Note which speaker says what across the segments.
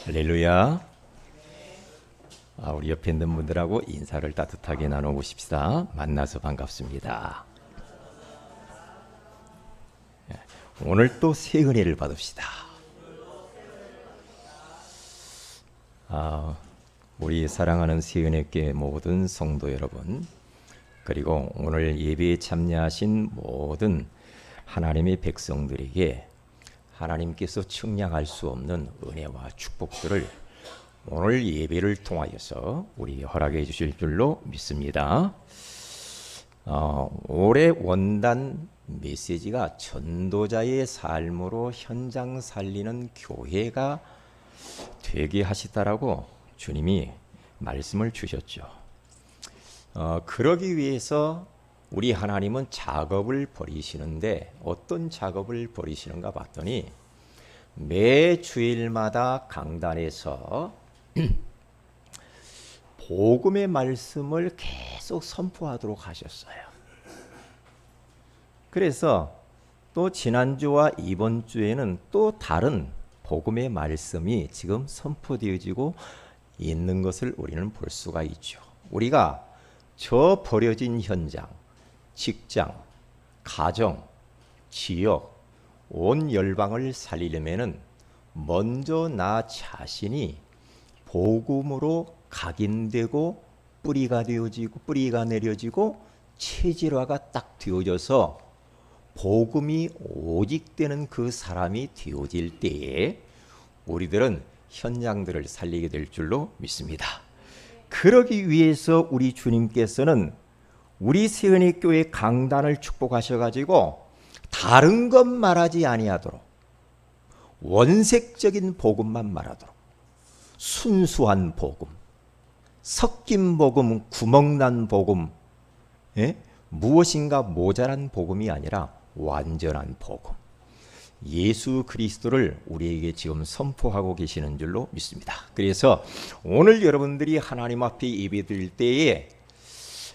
Speaker 1: 할렐루야. 우리 옆에 있는 분들하고 인사를 따뜻하게 나눠보십시다. 만나서 반갑습니다. 오늘 또 새 은혜를 받읍시다. 우리 사랑하는 새은혜교회 모든 성도 여러분, 그리고 오늘 예배에 참여하신 모든 하나님의 백성들에게 하나님께서 측량할 수 없는 은혜와 축복들을 오늘 예배를 통하여서 우리 허락해 주실 줄로 믿습니다. 올해 원단 메시지가 전도자의 삶으로 현장 살리는 교회가 되게 하시다라고 주님이 말씀을 주셨죠. 그러기 위해서 우리 하나님은 작업을 벌이시는데 어떤 작업을 벌이시는가 봤더니 매 주일마다 강단에서 복음의 말씀을 계속 선포하도록 하셨어요. 그래서 또 지난주와 이번 주에는 또 다른 복음의 말씀이 지금 선포되어지고 있는 것을 우리는 볼 수가 있죠. 우리가 저 버려진 현장, 직장, 가정, 지역, 온 열방을 살리려면은 먼저 나 자신이 복음으로 각인되고 뿌리가 되어지고 뿌리가 내려지고 체질화가 딱 되어져서 복음이 오직 되는 그 사람이 되어질 때에 우리들은 현장들을 살리게 될 줄로 믿습니다. 그러기 위해서 우리 주님께서는 우리 새은혜교회 강단을 축복하셔가지고 다른 것 말하지 아니하도록 원색적인 복음만 말하도록 순수한 복음, 섞인 복음, 구멍난 복음, 무엇인가 모자란 복음이 아니라 완전한 복음, 예수 그리스도를 우리에게 지금 선포하고 계시는 줄로 믿습니다. 그래서 오늘 여러분들이 하나님 앞에 예배드릴 때에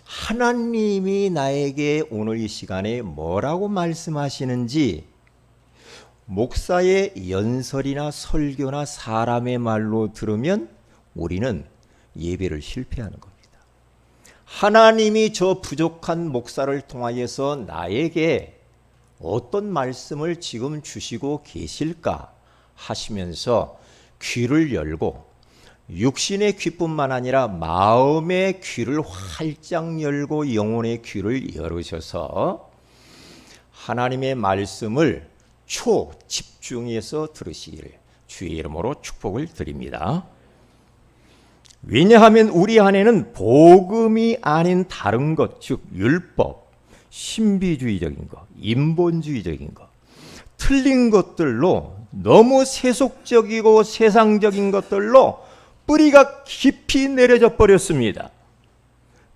Speaker 1: 하나님이 나에게 오늘 이 시간에 뭐라고 말씀하시는지 목사의 연설이나 설교나 사람의 말로 들으면 우리는 예배를 실패하는 겁니다. 하나님이 저 부족한 목사를 통하여서 나에게 어떤 말씀을 지금 주시고 계실까 하시면서 귀를 열고 육신의 귀뿐만 아니라 마음의 귀를 활짝 열고 영혼의 귀를 열으셔서 하나님의 말씀을 초집중해서 들으시기를 주의 이름으로 축복을 드립니다. 왜냐하면 우리 안에는 복음이 아닌 다른 것, 즉 율법, 신비주의적인 것, 인본주의적인 것, 틀린 것들로 너무 세속적이고 세상적인 것들로 뿌리가 깊이 내려져 버렸습니다.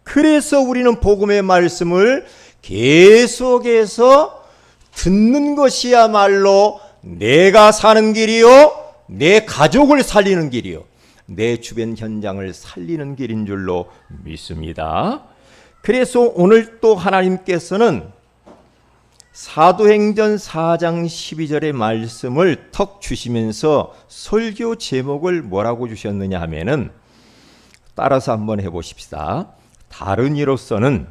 Speaker 1: 그래서 우리는 복음의 말씀을 계속해서 듣는 것이야말로 내가 사는 길이요, 내 가족을 살리는 길이요, 내 주변 현장을 살리는 길인 줄로 믿습니다. 그래서 오늘 또 하나님께서는 사도행전 4장 12절의 말씀을 턱 주시면서 설교 제목을 뭐라고 주셨느냐 하면은 따라서 한번 해보십시다. 다른 이로서는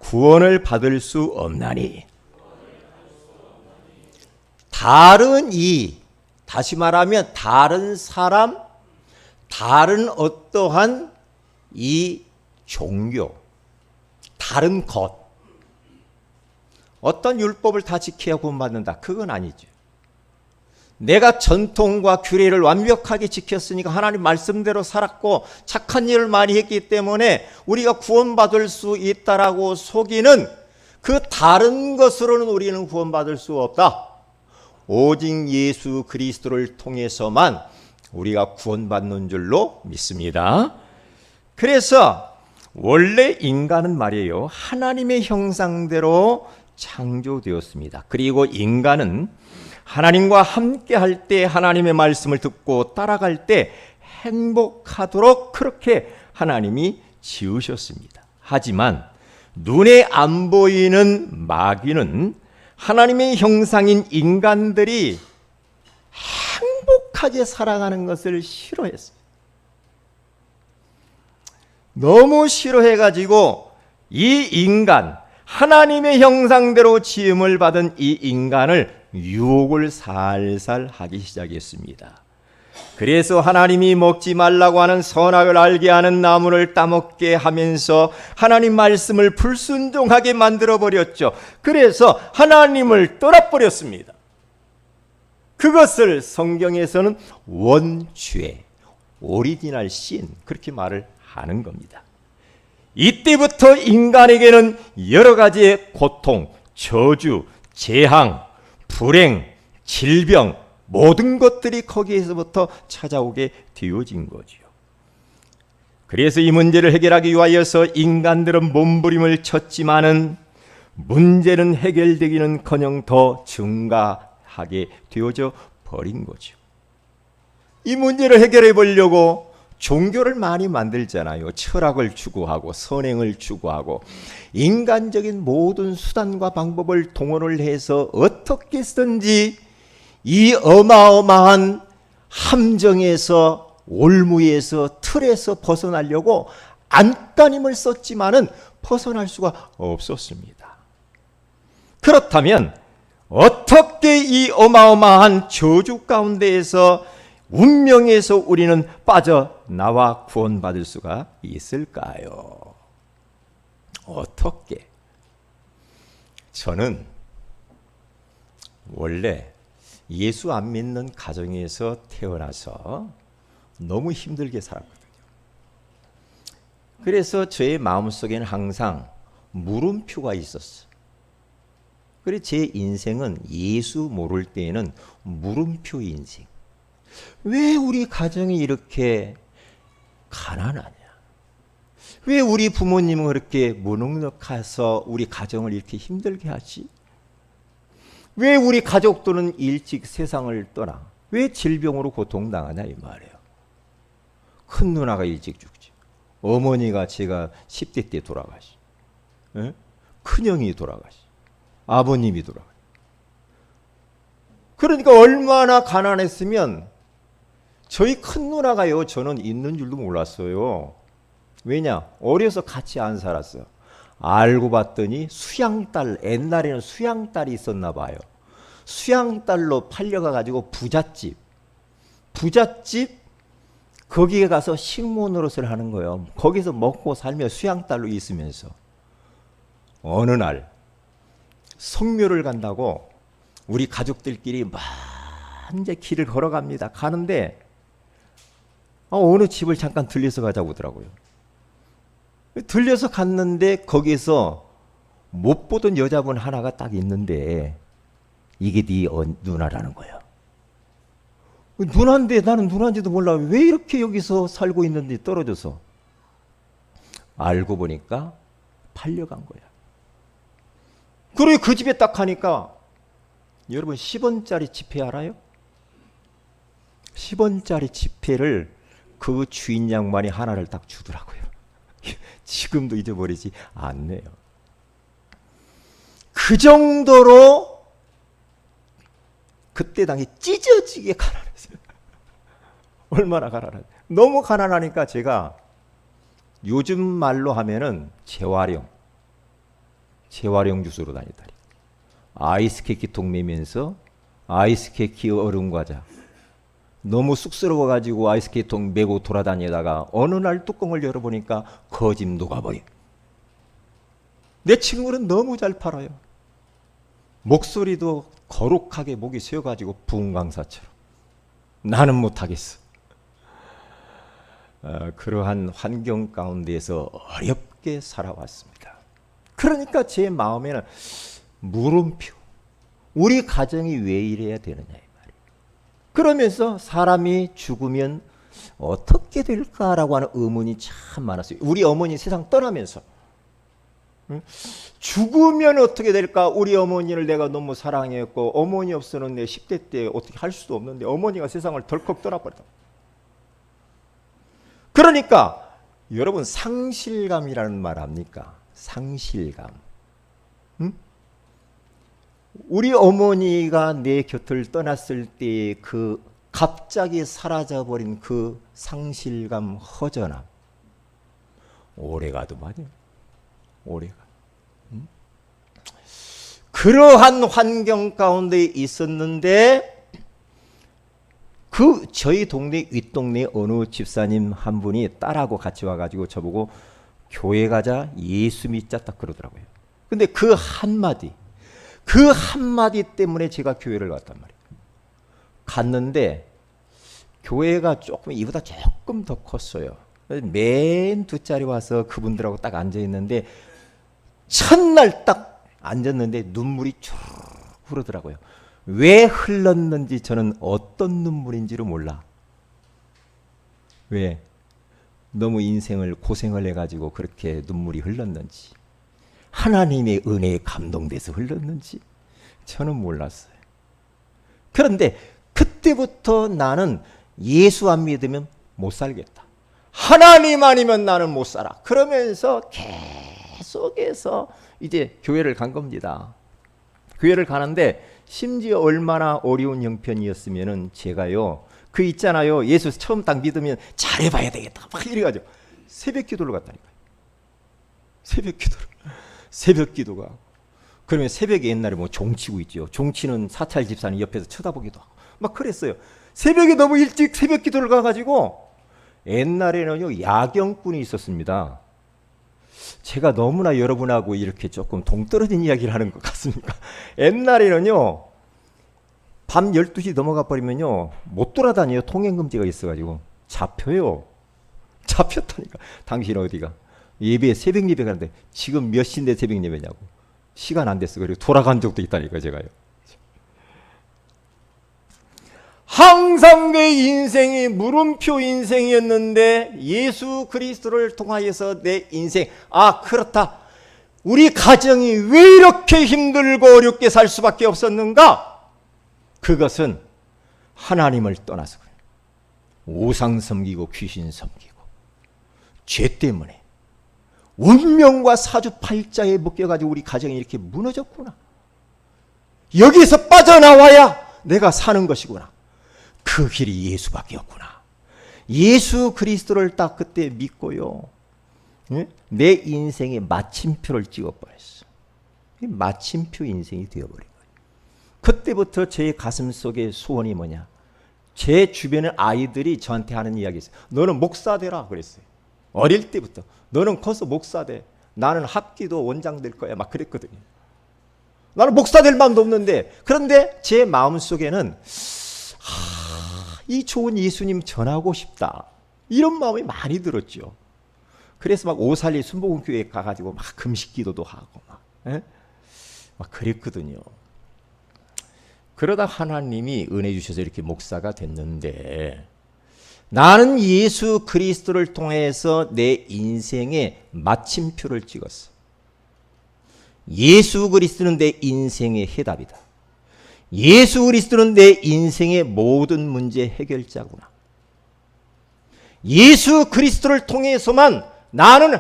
Speaker 1: 구원을 받을 수 없나니. 다른 이, 다시 말하면 다른 사람, 다른 어떠한 이 종교, 다른 것, 어떤 율법을 다 지켜야 구원받는다, 그건 아니죠. 내가 전통과 규례를 완벽하게 지켰으니까 하나님 말씀대로 살았고 착한 일을 많이 했기 때문에 우리가 구원받을 수 있다라고 속이는 그 다른 것으로는 우리는 구원받을 수 없다. 오직 예수 그리스도를 통해서만 우리가 구원받는 줄로 믿습니다. 그래서 원래 인간은 말이에요, 하나님의 형상대로 창조되었습니다. 그리고 인간은 하나님과 함께 할 때 하나님의 말씀을 듣고 따라갈 때 행복하도록 그렇게 하나님이 지으셨습니다. 하지만 눈에 안 보이는 마귀는 하나님의 형상인 인간들이 거룩하게 살아가는 것을 싫어했어요. 너무 싫어해가지고 이 인간, 하나님의 형상대로 지음을 받은 이 인간을 유혹을 살살 하기 시작했습니다. 그래서 하나님이 먹지 말라고 하는 선악을 알게 하는 나무를 따먹게 하면서 하나님 말씀을 불순종하게 만들어버렸죠. 그래서 하나님을 떠나버렸습니다. 그것을 성경에서는 원죄, 오리지널 신, 그렇게 말을 하는 겁니다. 이때부터 인간에게는 여러 가지의 고통, 저주, 재앙, 불행, 질병, 모든 것들이 거기에서부터 찾아오게 되어진 거지요. 그래서 이 문제를 해결하기 위하여서 인간들은 몸부림을 쳤지만은 문제는 해결되기는커녕 더 증가하게 되어져 버린 거죠. 이 문제를 해결해 보려고 종교를 많이 만들잖아요. 철학을 추구하고 선행을 추구하고 인간적인 모든 수단과 방법을 동원을 해서 어떻게 쓰든지 이 어마어마한 함정에서, 올무에서, 틀에서 벗어나려고 안간힘을 썼지만은 벗어날 수가 없었습니다. 그렇다면 어떻게 이 어마어마한 저주 가운데에서, 운명에서 우리는 빠져나와 구원받을 수가 있을까요? 어떻게? 저는 원래 예수 안 믿는 가정에서 태어나서 너무 힘들게 살았거든요. 그래서 저의 마음속에는 항상 물음표가 있었어요. 그래서 제 인생은 예수 모를 때에는 물음표 인생. 왜 우리 가정이 이렇게 가난하냐? 왜 우리 부모님은 그렇게 무능력해서 우리 가정을 이렇게 힘들게 하지? 왜 우리 가족들은 일찍 세상을 떠나? 왜 질병으로 고통당하냐 이 말이에요. 큰 누나가 일찍 죽지. 어머니가 제가 10대 때 돌아가시. 큰형이 돌아가시. 아버님이 돌아가시. 그러니까 얼마나 가난했으면 저희 큰 누나가요. 저는 있는 줄도 몰랐어요. 왜냐? 어려서 같이 안 살았어요. 알고 봤더니 수양딸, 옛날에는 수양딸이 있었나 봐요. 수양딸로 팔려가가지고 부잣집 거기에 가서 식모 노릇을 하는 거예요. 거기서 먹고 살며 수양딸로 있으면서 어느 날 성묘를 간다고 우리 가족들끼리 막 이제 길을 걸어갑니다. 가는데 어느 집을 잠깐 들려서 가자고 하더라고요. 들려서 갔는데 거기서 못 보던 여자분 하나가 딱 있는데 이게 네 누나라는 거예요. 누나인데 나는 누나인지도 몰라. 왜 이렇게 여기서 살고 있는지 떨어져서. 알고 보니까 팔려간 거야. 그리고 그 집에 딱 가니까 여러분 10원짜리 지폐 알아요? 10원짜리 지폐를 그 주인 양반이 하나를 딱 주더라고요. 지금도 잊어버리지 않네요. 그 정도로 그때 당시 찢어지게 가난했어요. 얼마나 가난해. 너무 가난하니까 제가 요즘 말로 하면은 재활용 주스로 다니다니. 아이스케이크 통 매면서 아이스케이크 얼음 과자. 너무 쑥스러워가지고 아이스케이크 통 메고 돌아다니다가 어느 날 뚜껑을 열어보니까 거짓 녹아버려. 내 친구는 너무 잘 팔아요. 목소리도 거룩하게 목이 새어가지고 부흥 강사처럼. 나는 못하겠어. 그러한 환경 가운데에서 어렵게 살아왔습니다. 그러니까 제 마음에는 물음표. 우리 가정이 왜 이래야 되느냐 이 말이에요. 그러면서 사람이 죽으면 어떻게 될까라고 하는 의문이 참 많았어요. 우리 어머니 세상 떠나면서 죽으면 어떻게 될까? 우리 어머니를 내가 너무 사랑했고 어머니 없으면 내 10대 때 어떻게 할 수도 없는데 어머니가 세상을 덜컥 떠나버렸다. 그러니까 여러분 상실감이라는 말 압니까? 상실감. 우리 어머니가 내 곁을 떠났을 때 그 갑자기 사라져버린 그 상실감, 허전함. 오래가도 말이에요. 오래가. 그러한 환경 가운데 있었는데 저희 동네 윗동네 어느 집사님 한 분이 딸하고 같이 와가지고 저보고 교회 가자, 예수 믿자 딱 그러더라고요. 근데 그 한마디 때문에 제가 교회를 갔단 말이에요. 갔는데 교회가 조금 이보다 조금 더 컸어요. 맨 뒷자리 와서 그분들하고 딱 앉아 있는데 첫날 딱 앉았는데 눈물이 쭉 흐르더라고요. 왜 흘렀는지 저는 어떤 눈물인지를 몰라. 왜? 너무 인생을 고생을 해가지고 그렇게 눈물이 흘렀는지, 하나님의 은혜에 감동돼서 흘렀는지 저는 몰랐어요. 그런데 그때부터 나는 예수 안 믿으면 못 살겠다. 하나님 아니면 나는 못 살아. 그러면서 계속해서 이제 교회를 간 겁니다. 교회를 가는데 심지어 얼마나 어려운 형편이었으면은 제가요, 그 있잖아요, 예수 처음 딱 믿으면 잘해봐야 되겠다 막 이래가지고 새벽 기도를 갔다니까요. 새벽 기도가. 그러면 새벽에 옛날에 뭐 종치고 있죠. 종치는 사찰 집사님 옆에서 쳐다보기도 하고 막 그랬어요. 새벽에 너무 일찍 새벽 기도를 가가지고, 옛날에는요 야경꾼이 있었습니다. 제가 너무나 여러분하고 이렇게 조금 동떨어진 이야기를 하는 것 같습니까? 옛날에는요 밤 12시 넘어가 버리면요 못 돌아다녀요. 통행금지가 있어가지고 잡혔다니까. 당신 어디가? 예배, 새벽 예배 가는데 지금 몇 시인데 새벽 예배냐고. 시간 안 됐어. 그리고 돌아간 적도 있다니까 제가요. 항상 내 인생이 물음표 인생이었는데 예수 그리스도를 통하여서 내 인생, 그렇다, 우리 가정이 왜 이렇게 힘들고 어렵게 살 수밖에 없었는가? 그것은 하나님을 떠나서 그래요. 우상 섬기고 귀신 섬기고 죄 때문에 운명과 사주팔자에 묶여가지고 우리 가정이 이렇게 무너졌구나. 여기서 빠져나와야 내가 사는 것이구나. 그 길이 예수밖에 없구나. 예수 그리스도를 딱 그때 믿고요, 내 인생에 마침표를 찍어버렸어. 마침표 인생이 되어버린 거예요. 그때부터 제 가슴 속에 소원이 뭐냐, 제 주변의 아이들이 저한테 하는 이야기 있어요. 너는 목사 되라 그랬어요. 어릴 때부터 너는 커서 목사 돼. 나는 합기도 원장 될 거야 막 그랬거든요. 나는 목사 될 마음도 없는데, 그런데 제 마음속에는 이 좋은 예수님 전하고 싶다, 이런 마음이 많이 들었죠. 그래서 막 오살리 순복음교회에 가가지고 막 금식기도도 하고 막 그랬거든요. 그러다 하나님이 은혜 주셔서 이렇게 목사가 됐는데, 나는 예수 그리스도를 통해서 내 인생에 마침표를 찍었어. 예수 그리스도는 내 인생의 해답이다. 예수 그리스도는 내 인생의 모든 문제 해결자구나. 예수 그리스도를 통해서만 나는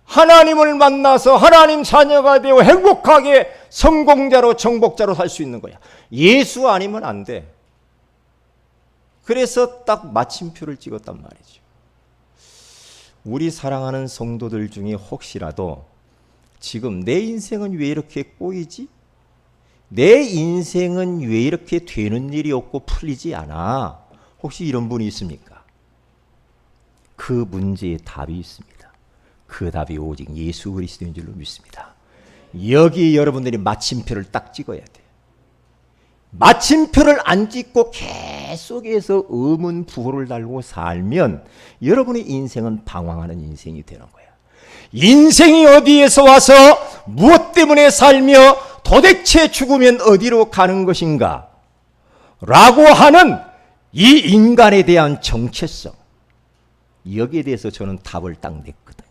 Speaker 1: 하나님을 만나서 하나님 자녀가 되어 행복하게 성공자로 정복자로 살 수 있는 거야. 예수 아니면 안 돼. 그래서 딱 마침표를 찍었단 말이죠. 우리 사랑하는 성도들 중에 혹시라도 지금 내 인생은 왜 이렇게 꼬이지? 내 인생은 왜 이렇게 되는 일이 없고 풀리지 않아? 혹시 이런 분이 있습니까? 그 문제의 답이 있습니다. 그 답이 오직 예수 그리스도인 줄로 믿습니다. 여기 여러분들이 마침표를 딱 찍어야 돼요. 마침표를 안 찍고 계속해서 의문부호를 달고 살면 여러분의 인생은 방황하는 인생이 되는 거야. 인생이 어디에서 와서 무엇 때문에 살며 도대체 죽으면 어디로 가는 것인가? 라고 하는 이 인간에 대한 정체성, 여기에 대해서 저는 답을 딱 냈거든요.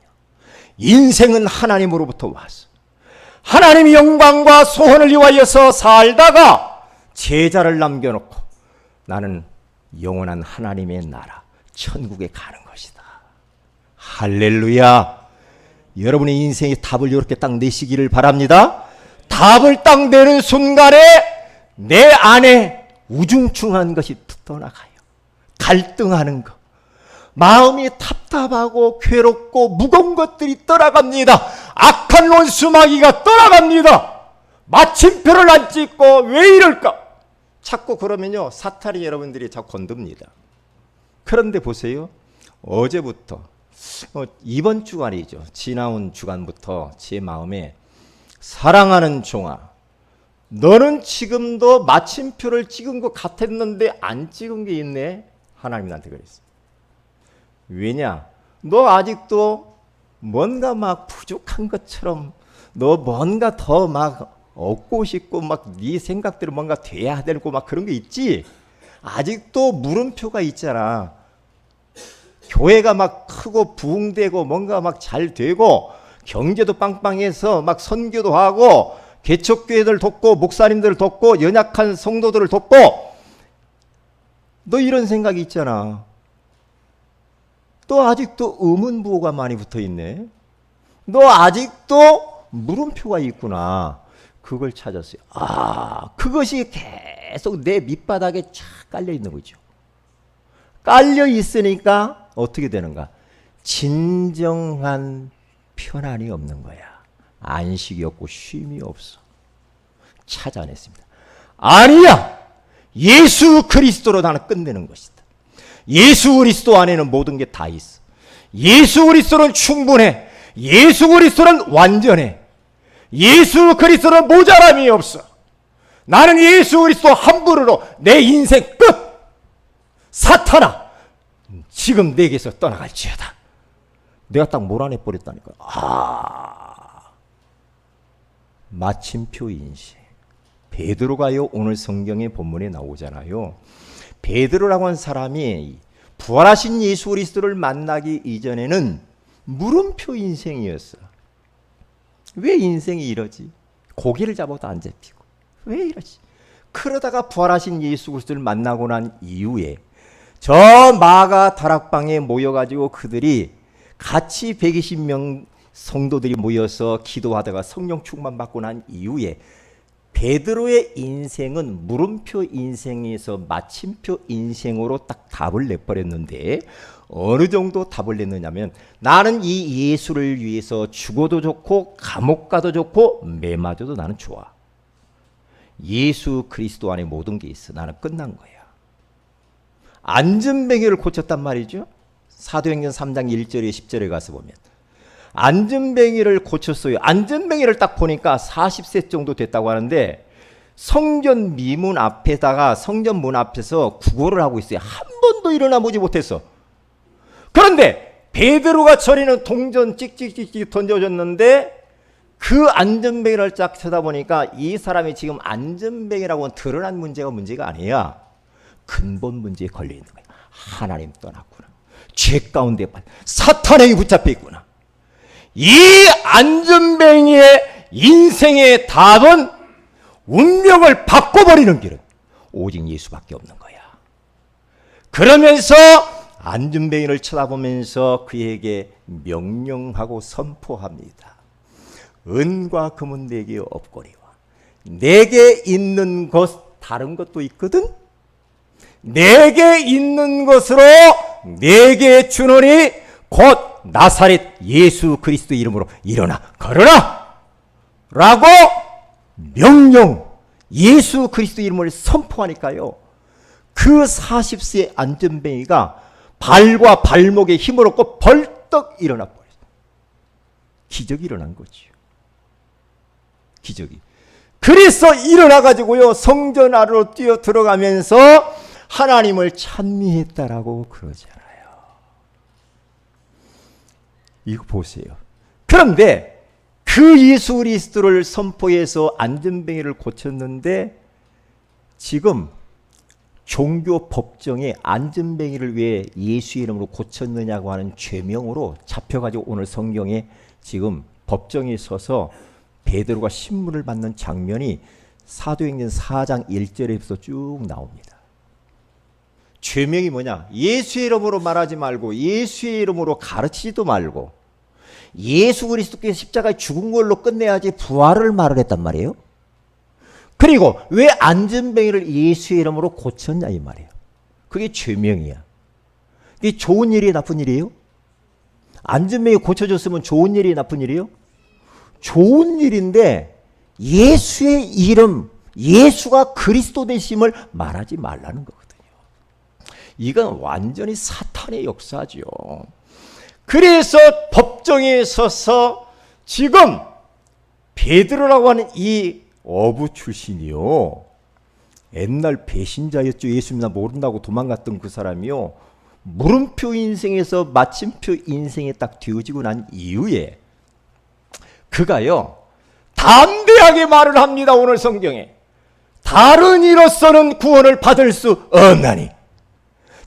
Speaker 1: 인생은 하나님으로부터 와서 하나님의 영광과 소원을 위하여서 살다가 제자를 남겨놓고 나는 영원한 하나님의 나라 천국에 가는 것이다. 할렐루야. 여러분의 인생의 답을 이렇게 딱 내시기를 바랍니다. 답을 딱 내는 순간에 내 안에 우중충한 것이 떠나가요. 갈등하는 거, 마음이 답답하고 괴롭고 무거운 것들이 떠나갑니다. 악한 원수마귀가 떠나갑니다. 마침표를 안 찍고 왜 이럴까? 자꾸 그러면요, 사탄이 여러분들이 자꾸 건듭니다. 그런데 보세요. 어제부터 이번 주간이죠. 지나온 주간부터 제 마음에 사랑하는 종아, 너는 지금도 마침표를 찍은 것 같았는데 안 찍은 게 있네. 하나님이 나한테 그랬어요. 왜냐? 너 아직도 뭔가 막 부족한 것처럼, 너 뭔가 더 막 얻고 싶고 막 네 생각대로 뭔가 돼야 되고 막 그런 게 있지. 아직도 물음표가 있잖아. 교회가 막 크고 부흥되고 뭔가 막 잘 되고 경제도 빵빵해서 막 선교도 하고 개척교회들 돕고 목사님들 돕고 연약한 성도들을 돕고, 너 이런 생각이 있잖아. 또 아직도 의문부호가 많이 붙어있네. 너 아직도 물음표가 있구나. 그걸 찾았어요. 아, 그것이 계속 내 밑바닥에 쫙 깔려있는 거죠. 깔려있으니까 어떻게 되는가? 진정한 편안이 없는 거야. 안식이 없고 쉼이 없어. 찾아냈습니다. 아니야! 예수 그리스도로 나는 끝내는 것이다. 예수 그리스도 안에는 모든 게 다 있어. 예수 그리스도는 충분해. 예수 그리스도는 완전해. 예수 그리스도는 모자람이 없어. 나는 예수 그리스도 한 분으로 내 인생 끝! 사탄아, 지금 내게서 떠나갈지어다. 내가 딱 몰아내버렸다니까. 마침표 인생. 베드로가요, 오늘 성경의 본문에 나오잖아요. 베드로라고 하는 사람이 부활하신 예수 그리스도를 만나기 이전에는 물음표 인생이었어. 왜 인생이 이러지? 고기를 잡아도 안 잡히고 왜 이러지? 그러다가 부활하신 예수 그리스도를 만나고 난 이후에 저 마가 다락방에 모여가지고 그들이 같이 120명 성도들이 모여서 기도하다가 성령 충만 받고 난 이후에 베드로의 인생은 물음표 인생에서 마침표 인생으로 딱 답을 내버렸는데, 어느 정도 답을 냈느냐면, 나는 이 예수를 위해서 죽어도 좋고 감옥 가도 좋고 매 맞아도 나는 좋아. 예수 그리스도 안에 모든 게 있어. 나는 끝난 거야. 안전뱅이를 고쳤단 말이죠. 사도행전 3장 1절에 10절에 가서 보면 안전뱅이를 고쳤어요. 안전뱅이를 딱 보니까 40세 정도 됐다고 하는데, 성전 미문 앞에다가 성전 문 앞에서 구걸을 하고 있어요. 한 번도 일어나 보지 못했어. 그런데 베드로가 전에는 동전 찍찍찍찍 던져줬는데, 그 안전뱅이를 쫙 쳐다보니까 이 사람이 지금 안전뱅이라고 드러난 문제가 아니야. 근본 문제에 걸려 있는 거야. 하나님 떠났구나. 죄 가운데 사탄에게 붙잡혀 있구나. 이 안전뱅이의 인생의 답은, 운명을 바꿔버리는 길은 오직 예수밖에 없는 거야. 그러면서 안전뱅이를 쳐다보면서 그에게 명령하고 선포합니다. 은과 금은 내게 없거니와 내게 있는 것 다른 것도 있거든. 내게 있는 것으로 내게 주노니 곧 나사렛 예수 그리스도 이름으로 일어나 걸어라 라고 명령, 예수 그리스도 이름을 선포하니까요, 그 40세 안전뱅이가 발과 발목에 힘을 얻고 벌떡 일어나 버렸어요. 기적이 일어난 거죠. 기적이. 그래서 일어나가지고요, 성전 안으로 뛰어 들어가면서 하나님을 찬미했다라고 그러잖아요. 이거 보세요. 그런데 그 예수 그리스도를 선포해서 안전뱅이를 고쳤는데, 지금 종교 법정에 안전뱅이를 왜 예수 이름으로 고쳤느냐고 하는 죄명으로 잡혀가지고 오늘 성경에 지금 법정에 서서 베드로가 신문을 받는 장면이 사도행전 4장 1절에서 쭉 나옵니다. 죄명이 뭐냐? 예수의 이름으로 말하지 말고, 예수의 이름으로 가르치지도 말고, 예수 그리스도께서 십자가에 죽은 걸로 끝내야지 부활을 말을 했단 말이에요. 그리고 왜 안전뱅이를 예수의 이름으로 고쳤냐 이 말이에요. 그게 죄명이야. 이게 좋은 일이에요, 나쁜 일이에요? 안전명이 고쳐졌으면 좋은 일이 나쁜 일이에요? 좋은 일인데 예수의 이름, 예수가 그리스도 되심을 말하지 말라는 거거든요. 이건 완전히 사탄의 역사죠. 그래서 법정에 서서 지금 베드로라고 하는 이 어부 출신이요, 옛날 배신자였죠. 예수님 나 모른다고 도망갔던 그 사람이요, 물음표 인생에서 마침표 인생에 딱 뒤어지고 난 이후에 그가요 담대하게 말을 합니다. 오늘 성경에 다른 이로서는 구원을 받을 수 없나니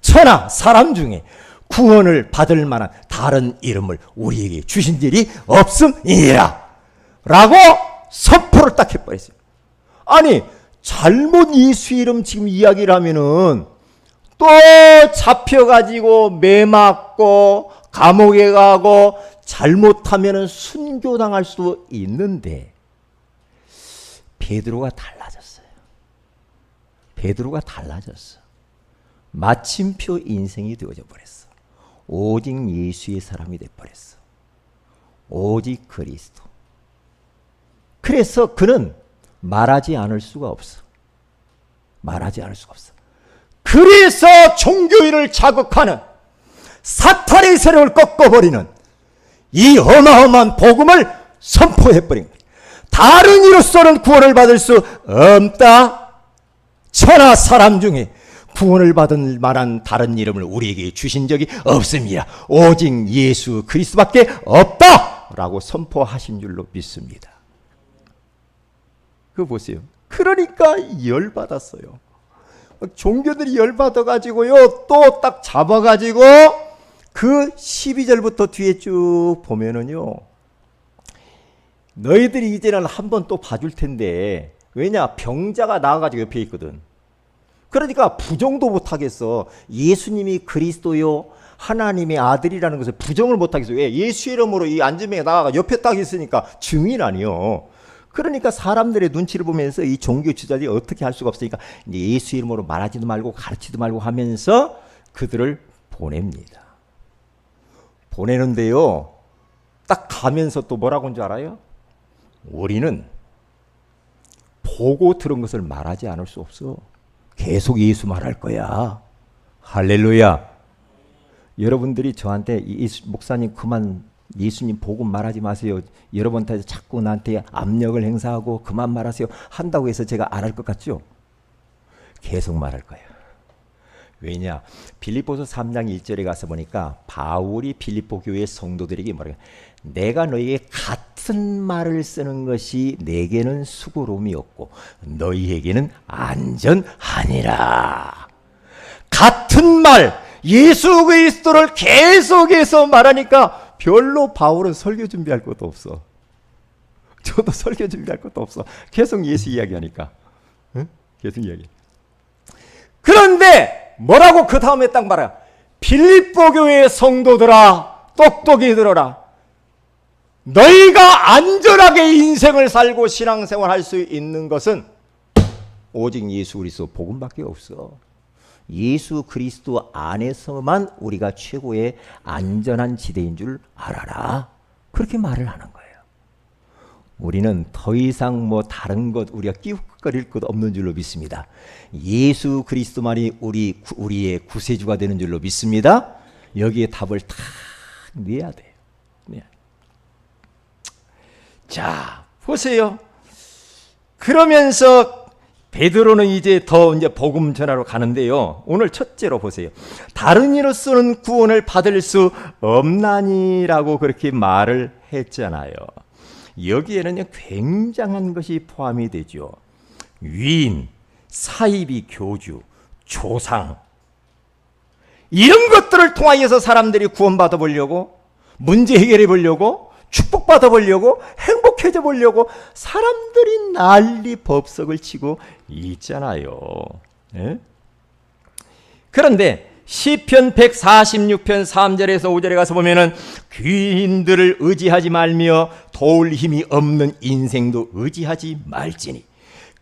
Speaker 1: 천하 사람 중에 구원을 받을 만한 다른 이름을 우리에게 주신 일이 없음이니라 라고 선포를 딱 해버렸어요. 아니 잘못 예수 이름 지금 이야기를 하면은 또 잡혀가지고 매 맞고 감옥에 가고 잘못하면은 순교당할 수 있는데 베드로가 달라졌어요. 베드로가 달라졌어. 마침표 인생이 되어져 버렸어. 오직 예수의 사람이 되어버렸어. 오직 그리스도. 그래서 그는 말하지 않을 수가 없어. 말하지 않을 수가 없어. 그래서 종교인을 자극하는 사탄의 세력을 꺾어버리는 이 어마어마한 복음을 선포해버린 거예요. 다른 이로서는 구원을 받을 수 없다. 천하 사람 중에 구원을 받을 만한 다른 이름을 우리에게 주신 적이 없습니다. 오직 예수 그리스도밖에 없다 라고 선포하신 줄로 믿습니다. 그거 보세요. 그러니까 열받았어요. 종교들이 열받아가지고요, 또 딱 잡아가지고 그 12절부터 뒤에 쭉 보면은요, 너희들이 이제는 한번 또 봐줄 텐데, 왜냐 병자가 나와가지고 옆에 있거든. 그러니까 부정도 못하겠어. 예수님이 그리스도요 하나님의 아들이라는 것을 부정을 못하겠어. 왜? 예수 이름으로 이 안전명에 나가가 옆에 딱 있으니까 증인 아니요. 그러니까 사람들의 눈치를 보면서 이 종교 지도자들이 어떻게 할 수가 없으니까 이제 예수 이름으로 말하지도 말고 가르치도 말고 하면서 그들을 보냅니다. 보내는데요, 딱 가면서 또 뭐라고 한 줄 알아요? 우리는 보고 들은 것을 말하지 않을 수 없어. 계속 예수 말할 거야. 할렐루야. 여러분들이 저한테 목사님 그만 예수님 복음 말하지 마세요. 여러분한테 자꾸 나한테 압력을 행사하고 그만 말하세요 한다고 해서 제가 안 할 것 같죠? 계속 말할 거예요. 왜냐? 빌립보서 3장 1절에 가서 보니까 바울이 빌립보 교회 성도들에게 뭐라고, 내가 너희에게 같은 말을 쓰는 것이 내게는 수고로움이 없고 너희에게는 안전하니라. 같은 말, 예수 그리스도를 계속해서 말하니까 별로 바울은 설교 준비할 것도 없어. 저도 설교 준비할 것도 없어. 계속 예수 이야기하니까. 응? 계속 이야기. 그런데 뭐라고 그 다음에 딱 말해요. 빌립보 교회의 성도들아, 똑똑히 들어라. 너희가 안전하게 인생을 살고 신앙생활 할 수 있는 것은 오직 예수 그리스도 복음밖에 없어. 예수 그리스도 안에서만 우리가 최고의 안전한 지대인 줄 알아라. 그렇게 말을 하는 거예요. 우리는 더 이상 뭐 다른 것 우리가 끼웃거릴 것 없는 줄로 믿습니다. 예수 그리스도만이 우리의 구세주가 되는 줄로 믿습니다. 여기에 답을 다 내야 돼요. 자, 보세요. 그러면서 베드로는 이제 복음 전하러 가는데요. 오늘 첫째로 보세요. 다른 이로서는 구원을 받을 수 없나니라고 그렇게 말을 했잖아요. 여기에는 굉장한 것이 포함이 되죠. 위인, 사이비 교주, 조상, 이런 것들을 통하여서 사람들이 구원받아 보려고, 문제 해결해 보려고, 축복받아 보려고, 행복해져 보려고 사람들이 난리 법석을 치고 있잖아요. 예? 그런데 시편 146편 3절에서 5절에 가서 보면은 귀인들을 의지하지 말며 도울 힘이 없는 인생도 의지하지 말지니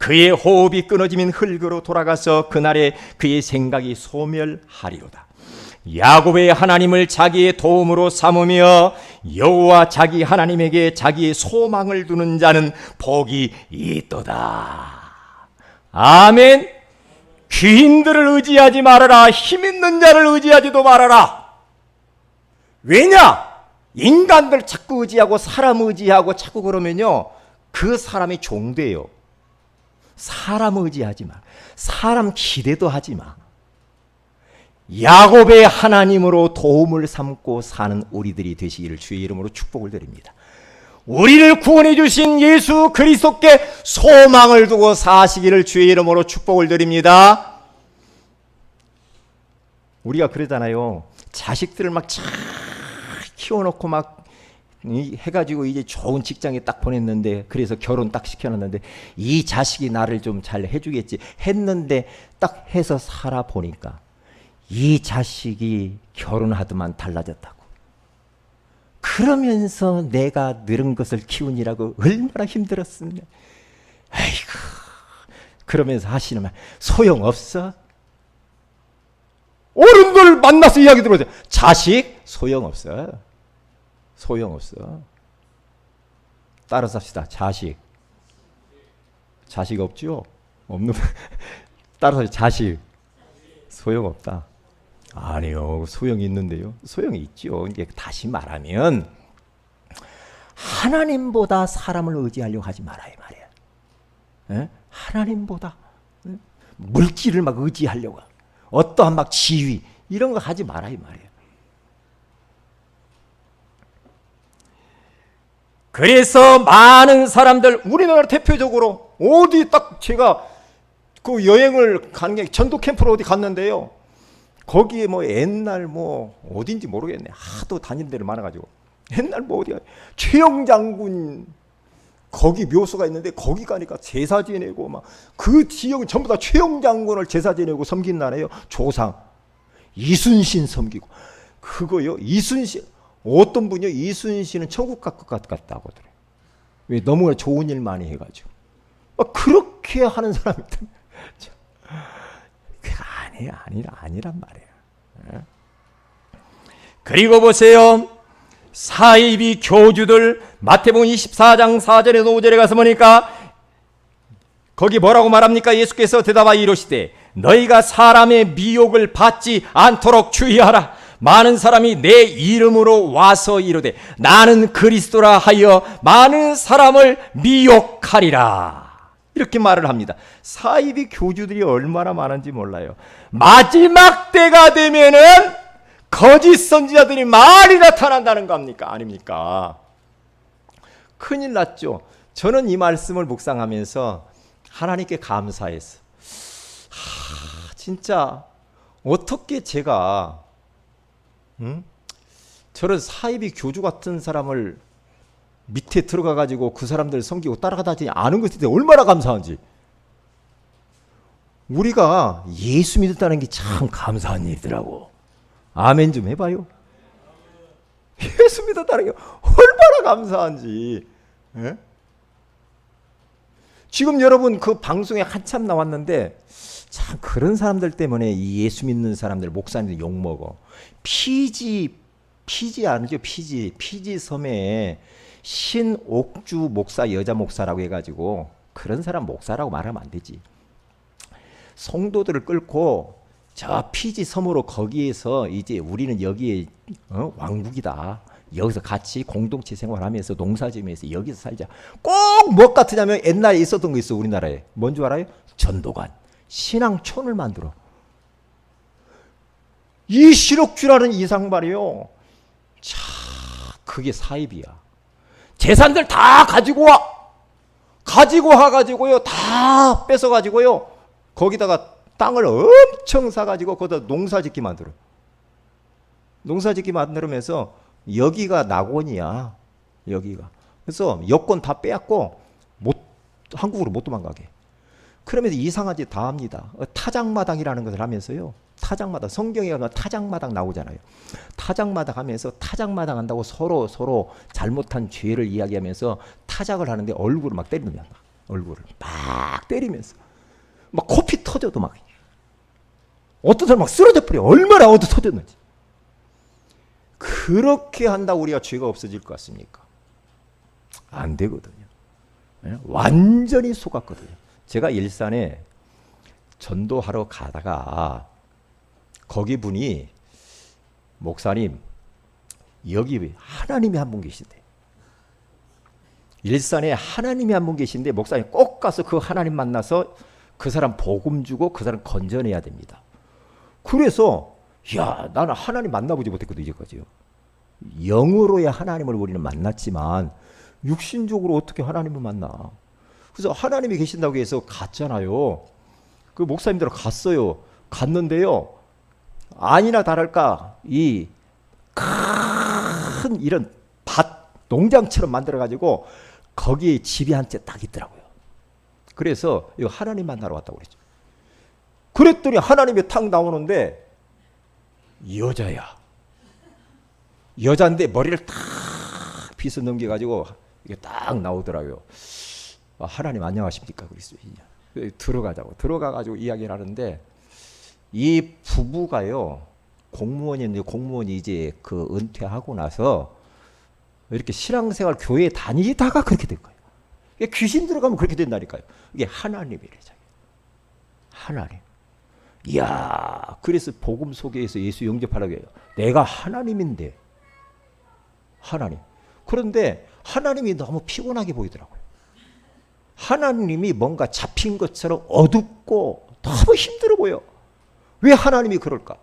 Speaker 1: 그의 호흡이 끊어지면 흙으로 돌아가서 그날에 그의 생각이 소멸하리로다. 야곱의 하나님을 자기의 도움으로 삼으며 여호와 자기 하나님에게 자기의 소망을 두는 자는 복이 있도다. 아멘. 귀인들을 의지하지 말아라. 힘 있는 자를 의지하지도 말아라. 왜냐? 인간들 자꾸 의지하고 사람 의지하고 자꾸 그러면요, 그 사람이 종돼요. 사람 의지하지 마. 사람 기대도 하지 마. 야곱의 하나님으로 도움을 삼고 사는 우리들이 되시기를 주의 이름으로 축복을 드립니다. 우리를 구원해 주신 예수 그리스도께 소망을 두고 사시기를 주의 이름으로 축복을 드립니다. 우리가 그러잖아요. 자식들을 막 잘 키워놓고 막 해가지고 이제 좋은 직장에 딱 보냈는데, 그래서 결혼 딱 시켜놨는데 이 자식이 나를 좀 잘 해주겠지 했는데 딱 해서 살아보니까 이 자식이 결혼하더만 달라졌다고. 그러면서 내가 늘은 것을 키우느라고 얼마나 힘들었습니까. 아이고. 그러면서 하시는 말, 소용없어. 어른들 만나서 이야기 들어보세요. 자식 소용없어. 소용없어. 따라 삽시다. 자식 없죠? 없는 따라서 자식 소용없다. 아니요, 소용이 있는데요. 소용이 있죠. 이제 다시 말하면 하나님보다 사람을 의지하려고 하지 말아요 말이야. 하나님보다 물질을 막 의지하려고, 어떠한 막 지위 이런 거 하지 말아요 말이야. 그래서 많은 사람들, 우리나라 대표적으로 어디 딱 제가 그 여행을 가는 게 전도 캠프로 어디 갔는데요. 거기에 뭐 옛날 뭐 어딘지 모르겠네. 하도 다니는 데를 많아가지고. 옛날 뭐 어디가 최영 장군 거기 묘소가 있는데 거기 가니까 제사 지내고 막 그 지역은 전부 다 최영 장군을 제사 지내고 섬긴다네요. 조상 이순신 섬기고 그거요. 이순신 어떤 분이요. 이순신은 천국 갈 것 같다고 하더래요. 왜? 너무 좋은 일 많이 해가지고. 그렇게 하는 사람이 아니란 말이에요. 그리고 보세요. 사이비 교주들 마태복음 24장 4절에서 5절에 가서 보니까 거기 뭐라고 말합니까? 예수께서 대답하여 이르시되 너희가 사람의 미혹을 받지 않도록 주의하라. 많은 사람이 내 이름으로 와서 이르되 나는 그리스도라 하여 많은 사람을 미혹하리라. 이렇게 말을 합니다. 사이비 교주들이 얼마나 많은지 몰라요. 마지막 때가 되면은 거짓 선지자들이 많이 나타난다는 겁니까? 아닙니까? 큰일 났죠. 저는 이 말씀을 묵상하면서 하나님께 감사했어. 진짜 어떻게 제가 저런 사이비 교주 같은 사람을 밑에 들어가 가지고 그 사람들 섬기고 따라가다지 않은 것에 대해 얼마나 감사한지. 우리가 예수 믿었다는 게 참 감사한 일이더라고. 아멘 좀 해봐요. 예수 믿었다는 게 얼마나 감사한지. 예? 지금 여러분 그 방송에 한참 나왔는데 참 그런 사람들 때문에 이 예수 믿는 사람들 목사님들 욕먹어. 피지 아니죠? 피지 섬에 신옥주 목사 여자 목사라고 해가지고 그런 사람 목사라고 말하면 안 되지. 성도들을 끌고 저 피지 섬으로 거기에서 이제 우리는 여기에 왕국이다. 여기서 같이 공동체 생활하면서 농사지으면서 여기서 살자. 꼭 뭐 같으냐면 옛날에 있었던 거 있어. 우리나라에. 뭔지 알아요? 전도관. 신앙촌을 만들어. 이 신옥주라는 이상발이요. 자, 그게 사입이야. 재산들 다 가지고 와. 가지고 와가지고요. 다 뺏어가지고요. 거기다가 땅을 엄청 사가지고 거기다 농사짓기 만들어. 농사짓기 만들면서 여기가 낙원이야. 여기가. 그래서 여권 다 빼앗고 한국으로 못 도망가게. 그러면서 이상한 짓 다 합니다. 타작마당이라는 것을 하면서요. 타작마당. 성경에 가면 타작마당 나오잖아요. 타작마당 하면서 타작마당 한다고 서로 잘못한 죄를 이야기하면서 타작을 하는데 얼굴을 막 때리는 거야. 얼굴을 막 때리면서 막 코피 터져도 막 어떤 사람 막 쓰러져 버려. 얼마나 얻어 터졌는지. 그렇게 한다고 우리가 죄가 없어질 것 같습니까? 안 되거든요. 완전히 속았거든요. 제가 일산에 전도하러 가다가 거기 분이 목사님 여기 하나님이 한 분 계신데, 일산에 하나님이 한 분 계신데 목사님 꼭 가서 그 하나님 만나서 그 사람 복음 주고 그 사람 건져내야 됩니다. 그래서 야, 나는 하나님 만나보지 못했거든 이제까지요. 영으로의 하나님을 우리는 만났지만 육신적으로 어떻게 하나님을 만나? 그래서 하나님이 계신다고 해서 갔잖아요. 그 목사님들 갔어요. 갔는데요. 아니나 다를까 이 큰 이런 밭 농장처럼 만들어 가지고 거기에 집이 한 채 딱 있더라고요. 그래서 이거 하나님 만나러 왔다고 그랬죠. 그랬더니 하나님이 탁 나오는데 여자야. 여자인데 머리를 탁 빗어 넘겨가지고 이게 딱 나오더라고요. 아, 하나님 안녕하십니까? 그랬어요. 들어가자고. 들어가가지고 이야기를 하는데 이 부부가요. 공무원이 이제 그 은퇴하고 나서 이렇게 신앙생활 교회에 다니다가 그렇게 된 거예요. 귀신 들어가면 그렇게 된다니까요. 이게 하나님이래요. 하나님. 이야, 그래서 복음 소개해서 예수 영접하라고 해요. 내가 하나님인데. 하나님. 그런데 하나님이 너무 피곤하게 보이더라고요. 하나님이 뭔가 잡힌 것처럼 어둡고 너무 힘들어 보여. 왜 하나님이 그럴까?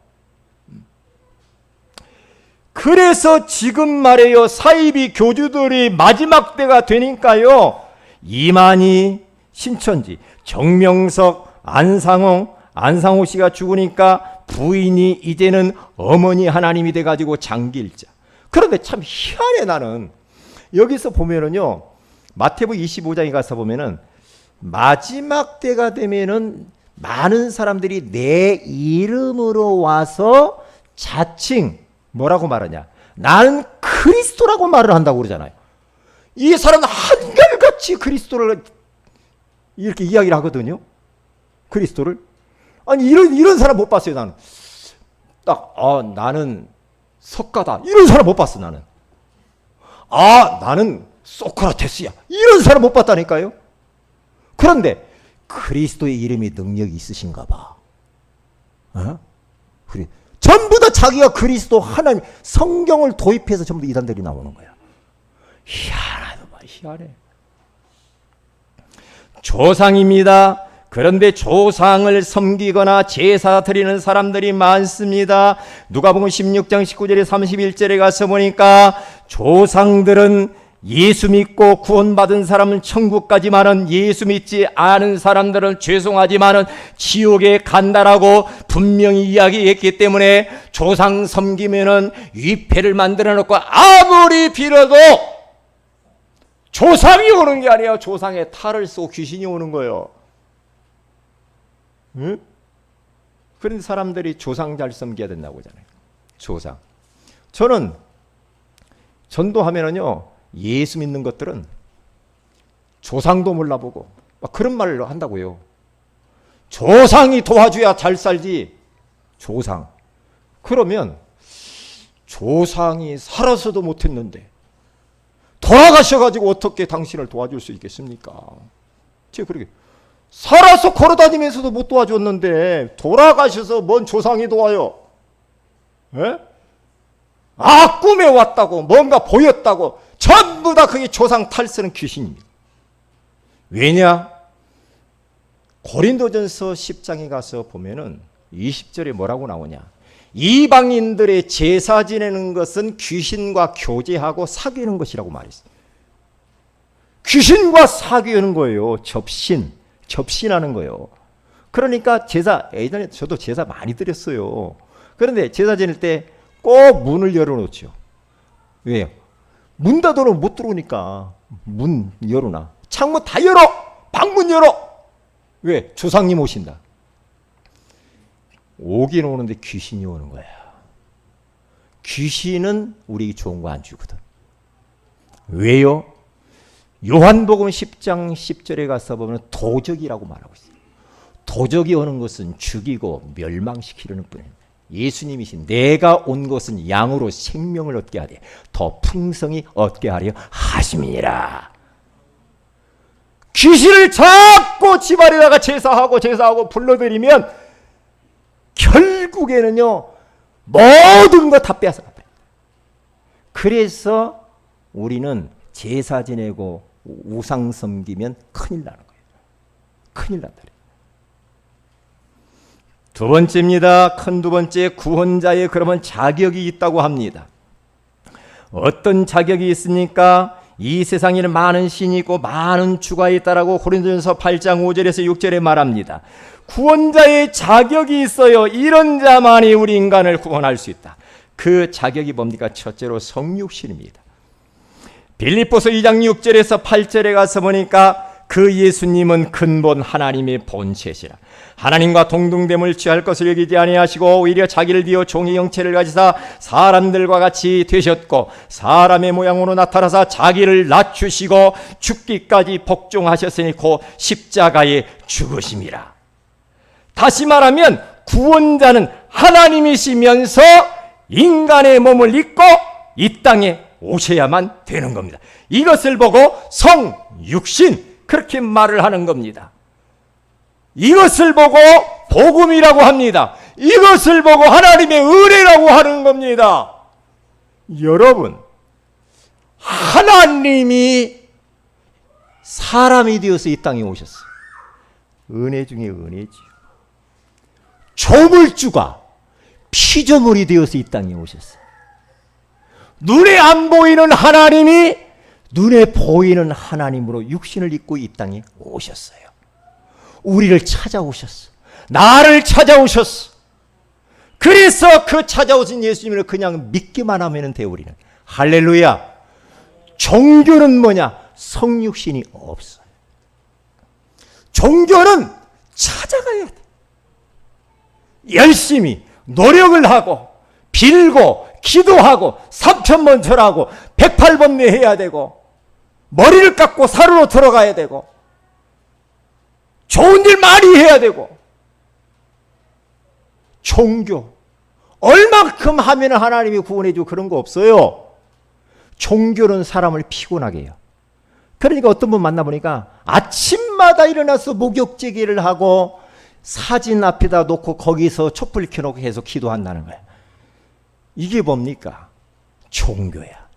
Speaker 1: 그래서 지금 말이에요. 사이비 교주들이 마지막 때가 되니까요. 이만희, 신천지, 정명석, 안상호 씨가 죽으니까 부인이 이제는 어머니 하나님이 돼가지고 장기일자. 그런데 참 희한해 나는. 여기서 보면은요. 마태복음 25장에 가서 보면은 마지막 때가 되면은 많은 사람들이 내 이름으로 와서 자칭 뭐라고 말하냐? 나는 그리스도라고 말을 한다고 그러잖아요. 이 사람은 한결같이 그리스도를 이렇게 이야기를 하거든요. 그리스도를. 아니 이런 사람 못 봤어요. 나는 딱 나는 석가다 이런 사람 못 봤어. 나는 나는 소크라테스야 이런 사람 못 봤다니까요. 그런데 그리스도의 이름이 능력이 있으신가 봐. 그래. 전부 다 자기가 그리스도 하나님 성경을 도입해서 전부 다 이단들이 나오는 거야. 희한하다. 희한해. 조상입니다. 그런데 조상을 섬기거나 제사 드리는 사람들이 많습니다. 누가복음 16장 19절에 31절에 가서 보니까 조상들은 예수 믿고 구원받은 사람은 천국 가지만은 예수 믿지 않은 사람들은 죄송하지만은 지옥에 간다라고 분명히 이야기했기 때문에 조상 섬기면은 위패를 만들어 놓고 아무리 빌어도 조상이 오는 게 아니에요. 조상의 탈을 쏘고 귀신이 오는 거예요. 응? 그런 사람들이 조상 잘 섬겨야 된다고 하잖아요. 조상. 저는 전도하면은요. 예수 믿는 것들은 조상도 몰라보고 막 그런 말을 한다고요. 조상이 도와줘야 잘 살지. 조상. 그러면 조상이 살아서도 못했는데 돌아가셔가지고 어떻게 당신을 도와줄 수 있겠습니까? 제가 그렇게 살아서 걸어다니면서도 못 도와줬는데 돌아가셔서 뭔 조상이 도와요? 에? 꿈에 왔다고 뭔가 보였다고 전부 다 그게 조상 탈쓰는 귀신입니다. 왜냐? 고린도전서 10장에 가서 보면은 20절에 뭐라고 나오냐? 이방인들의 제사 지내는 것은 귀신과 교제하고 사귀는 것이라고 말했어요. 귀신과 사귀는 거예요. 접신하는 거예요. 그러니까 제사, 예전에 저도 제사 많이 드렸어요. 그런데 제사 지낼 때 꼭 문을 열어놓죠. 왜요? 문 닫아놓으면 못 들어오니까 문 열어놔. 창문 다 열어! 방문 열어! 왜? 조상님 오신다. 오긴 오는데 귀신이 오는 거야. 귀신은 우리 좋은 거 안 주거든. 왜요? 요한복음 10장 10절에 가서 보면 도적이라고 말하고 있어요. 도적이 오는 것은 죽이고 멸망시키려는 뿐입니다. 예수님이신 내가 온 것은 양으로 생명을 얻게 하되 더 풍성히 얻게 하려 하심이니라. 귀신을 자꾸 집안에다가 제사하고 불러들이면 결국에는요 모든 거 다 빼앗아갑니다. 그래서 우리는 제사 지내고 우상 섬기면 큰일 나는 거예요. 큰일 난다. 두 번째입니다. 큰 두 번째, 구원자의 그러면 자격이 있다고 합니다. 어떤 자격이 있습니까? 이 세상에는 많은 신이 있고 많은 주가 있다라고 고린도전서 8장 5절에서 6절에 말합니다. 구원자의 자격이 있어요. 이런 자만이 우리 인간을 구원할 수 있다. 그 자격이 뭡니까? 첫째로 성육신입니다. 빌립보서 2장 6절에서 8절에 가서 보니까 그 예수님은 근본 하나님의 본체시라. 하나님과 동등됨을 취할 것을 여기지 아니하시고 오히려 자기를 비워 종의 형체를 가지사 사람들과 같이 되셨고 사람의 모양으로 나타나사 자기를 낮추시고 죽기까지 복종하셨으니 곧 십자가에 죽으심이라. 다시 말하면 구원자는 하나님이시면서 인간의 몸을 입고 이 땅에 오셔야만 되는 겁니다. 이것을 보고 성육신 그렇게 말을 하는 겁니다. 이것을 보고 복음이라고 합니다. 이것을 보고 하나님의 은혜라고 하는 겁니다. 여러분, 하나님이 사람이 되어서 이 땅에 오셨어요. 은혜 중에 은혜지요. 조물주가 피조물이 되어서 이 땅에 오셨어요. 눈에 안 보이는 하나님이 눈에 보이는 하나님으로 육신을 입고 이 땅에 오셨어요. 우리를 찾아오셨어. 나를 찾아오셨어. 그래서 그 찾아오신 예수님을 그냥 믿기만 하면 돼. 우리는 할렐루야. 종교는 뭐냐? 성육신이 없어요. 종교는 찾아가야 돼. 열심히 노력을 하고 빌고 기도하고 3,000번 절하고 108번 해야 되고 머리를 깎고 사루로 들어가야 되고 좋은 일 많이 해야 되고. 종교 얼만큼 하면 하나님이 구원해 주고 그런 거 없어요. 종교는 사람을 피곤하게 해요. 그러니까 어떤 분 만나보니까 아침마다 일어나서 목욕제기를 하고 사진 앞에다 놓고 거기서 촛불 켜놓고 계속 기도한다는 거예요. 이게 뭡니까? 종교야.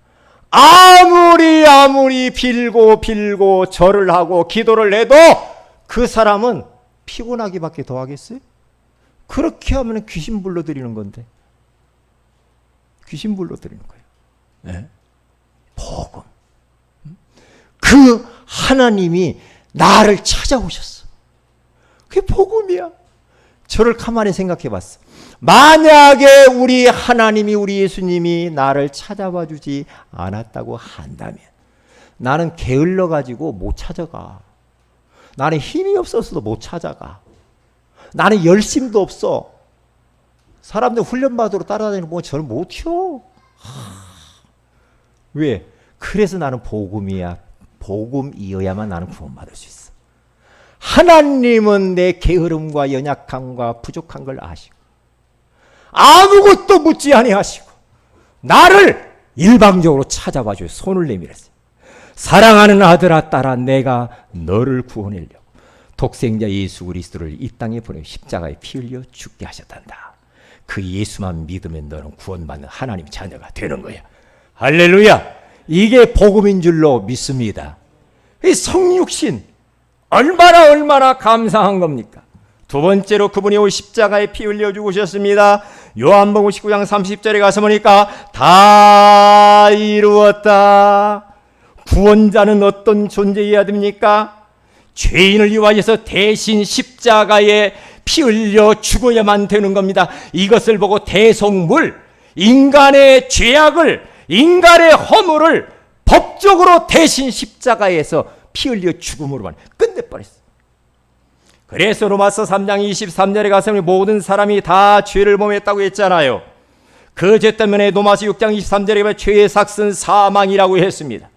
Speaker 1: 아무리 빌고 절을 하고 기도를 해도 그 사람은 피곤하기밖에 더 하겠어요? 그렇게 하면 귀신 불러들이는 건데. 귀신 불러들이는 거예요. 네? 복음. 그 하나님이 나를 찾아오셨어. 그게 복음이야. 저를 가만히 생각해 봤어. 만약에 우리 하나님이, 우리 예수님이 나를 찾아와 주지 않았다고 한다면 나는 게을러 가지고 못 찾아가. 나는 힘이 없어서도 못 찾아가. 나는 열심도 없어. 사람들 훈련받으러 따라다니는 거 저는 못해요. 왜? 그래서 나는 복음이야. 복음이어야만 나는 구원받을 수 있어. 하나님은 내 게으름과 연약함과 부족한 걸 아시고 아무것도 묻지 아니하시고 나를 일방적으로 찾아봐 줘요. 손을 내밀었어요. 사랑하는 아들아 딸아 내가 너를 구원하려고 독생자 예수 그리스도를 이 땅에 보내 십자가에 피 흘려 죽게 하셨단다. 그 예수만 믿으면 너는 구원받는 하나님 자녀가 되는 거야. 할렐루야. 이게 복음인 줄로 믿습니다. 이 성육신 얼마나 감사한 겁니까? 두 번째로 그분이 오 십자가에 피 흘려 죽으셨습니다. 요한복음 19장 30절에 가서 보니까 다 이루었다. 구원자는 어떤 존재여야 됩니까? 죄인을 위하여서 대신 십자가에 피 흘려 죽어야만 되는 겁니다. 이것을 보고 대속물, 인간의 죄악을, 인간의 허물을 법적으로 대신 십자가에서 피 흘려 죽음으로만 끝내버렸어요. 그래서 로마서 3장 23절에 가서 모든 사람이 다 죄를 범했다고 했잖아요. 그 죄 때문에 로마서 6장 23절에 보면 죄의 삭은 사망이라고 했습니다.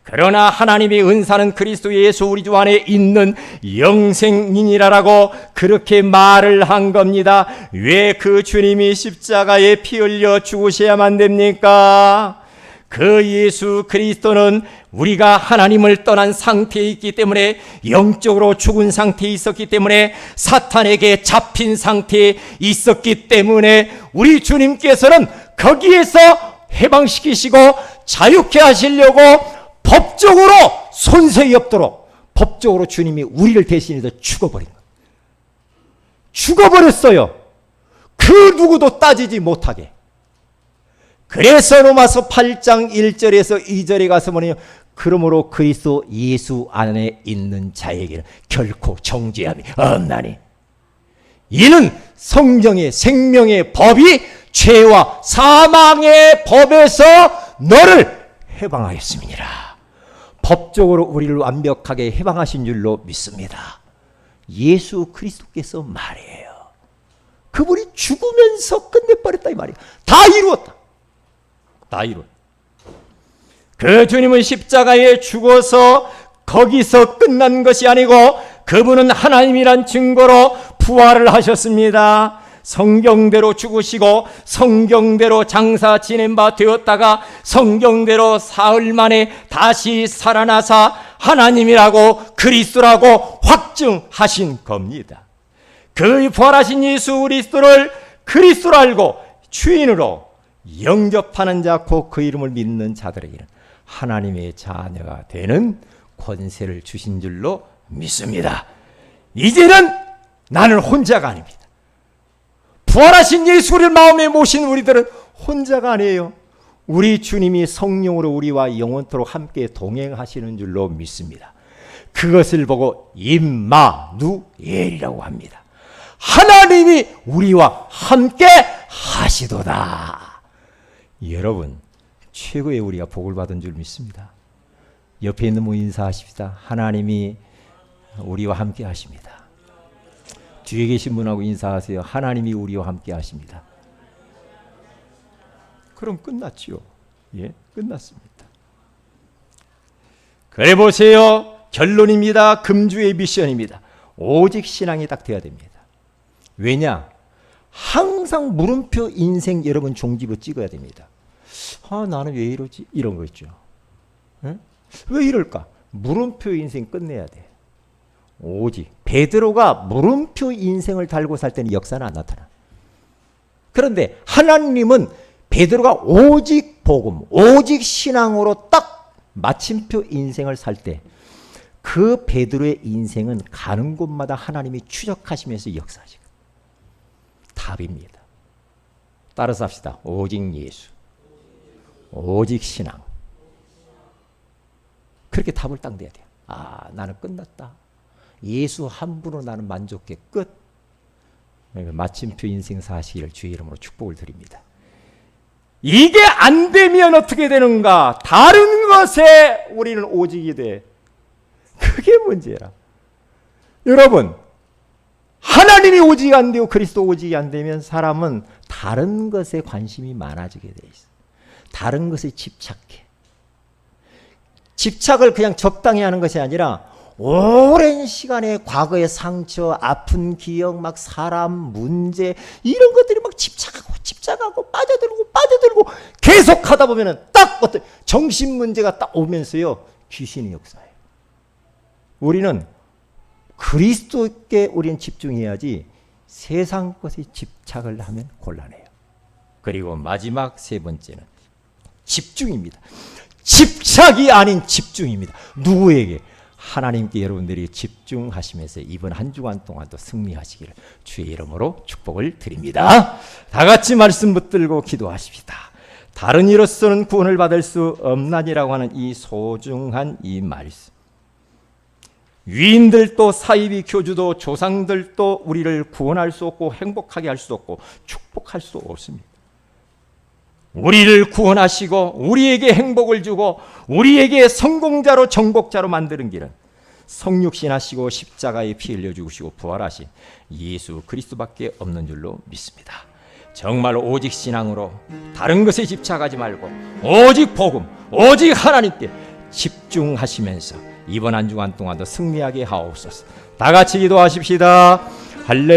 Speaker 2: 그러나 하나님의 은사는 그리스도 예수 우리 주 안에 있는 영생이니라라고 그렇게 말을 한 겁니다. 왜 그 주님이 십자가에 피 흘려 죽으셔야만 됩니까? 그 예수 그리스도는 우리가 하나님을 떠난 상태에 있기 때문에, 영적으로 죽은 상태에 있었기 때문에, 사탄에게 잡힌 상태에 있었기 때문에 우리 주님께서는 거기에서 해방시키시고 자유케 하시려고 법적으로 손색이 없도록 법적으로 주님이 우리를 대신해서 죽어버린 거예요. 죽어버렸어요. 그 누구도 따지지 못하게. 그래서 로마서 8장 1절에서 2절에 가서 뭐냐면, 그러므로 그리스도 예수 안에 있는 자에게는 결코 정죄함이 없나니, 이는 성경의 생명의 법이 죄와 사망의 법에서 너를 해방하였음이니라. 법적으로 우리를 완벽하게 해방하신 줄로 믿습니다. 예수 그리스도께서 말이에요. 그분이 죽으면서 끝내버렸다 이 말이에요. 다 이루었다. 다 이루었다. 그 주님은 십자가에 죽어서 거기서 끝난 것이 아니고, 그분은 하나님이란 증거로 부활을 하셨습니다. 성경대로 죽으시고 성경대로 장사 지낸 바 되었다가 성경대로 사흘 만에 다시 살아나사 하나님이라고 그리스도라고 확증하신 겁니다. 그 부활하신 예수 그리스도를 그리스도로 알고 주인으로 영접하는 자, 곧 그 이름을 믿는 자들에게는 하나님의 자녀가 되는 권세를 주신 줄로 믿습니다. 이제는 나는 혼자가 아닙니다. 부활하신 예수를 마음에 모신 우리들은 혼자가 아니에요. 우리 주님이 성령으로 우리와 영원토록 함께 동행하시는 줄로 믿습니다. 그것을 보고 임마누엘이라고 합니다. 하나님이 우리와 함께 하시도다. 여러분, 최고의 우리가 복을 받은 줄 믿습니다. 옆에 있는 분 인사하십시다. 하나님이 우리와 함께 하십니다. 뒤에 계신 분하고 인사하세요. 하나님이 우리와 함께 하십니다. 그럼 끝났지요. 예, 끝났습니다. 그래 보세요. 결론입니다. 금주의 미션입니다. 오직 신앙이 딱 돼야 됩니다. 왜냐? 항상 물음표 인생 여러분 종지부 찍어야 됩니다. 아, 나는 왜 이러지? 이런 거 있죠. 에? 왜 이럴까? 물음표 인생 끝내야 돼. 오직 베드로가 물음표 인생을 달고 살 때는 역사는 안 나타나. 그런데 하나님은 베드로가 오직 복음, 오직 신앙으로 딱 마침표 인생을 살 때 그 베드로의 인생은 가는 곳마다 하나님이 추적하시면서 역사하시거든요. 답입니다. 따라서 합시다. 오직 예수, 오직 신앙. 그렇게 답을 딱 내야 돼요. 아, 나는 끝났다. 예수 한 분으로 나는 만족해. 끝. 마침표 인생 사시기를 주의 이름으로 축복을 드립니다. 이게 안 되면 어떻게 되는가? 다른 것에 우리는 오직이 돼. 그게 문제라. 여러분, 하나님이 오직이 안 되고 그리스도 오직이 안 되면 사람은 다른 것에 관심이 많아지게 돼 있어. 다른 것에 집착해. 집착을 그냥 적당히 하는 것이 아니라 오랜 시간에 과거의 상처, 아픈 기억, 막 사람, 문제 이런 것들이 막 집착하고 빠져들고 계속 하다 보면은 딱 어떤 정신 문제가 딱 오면서요, 귀신이 역사해요. 우리는 그리스도께 우리는 집중해야지 세상 것에 집착을 하면 곤란해요. 그리고 마지막 세 번째는 집중입니다. 집착이 아닌 집중입니다. 누구에게? 하나님께 여러분들이 집중하시면서 이번 한 주간 동안도 승리하시기를 주의 이름으로 축복을 드립니다. 다 같이 말씀 붙들고 기도하십시다. 다른 이로서는 구원을 받을 수 없나니라고 하는 이 소중한 이 말씀. 위인들도 사이비 교주도 조상들도 우리를 구원할 수 없고 행복하게 할 수 없고 축복할 수 없습니다. 우리를 구원하시고 우리에게 행복을 주고 우리에게 성공자로 정복자로 만드는 길은 성육신하시고 십자가에 피 흘려 죽으시고 부활하신 예수 그리스도밖에 없는 줄로 믿습니다. 정말 오직 신앙으로 다른 것에 집착하지 말고 오직 복음, 오직 하나님께
Speaker 1: 집중하시면서 이번 한 주간 동안도 승리하게 하옵소서. 다 같이 기도하십시다. 할렐루야.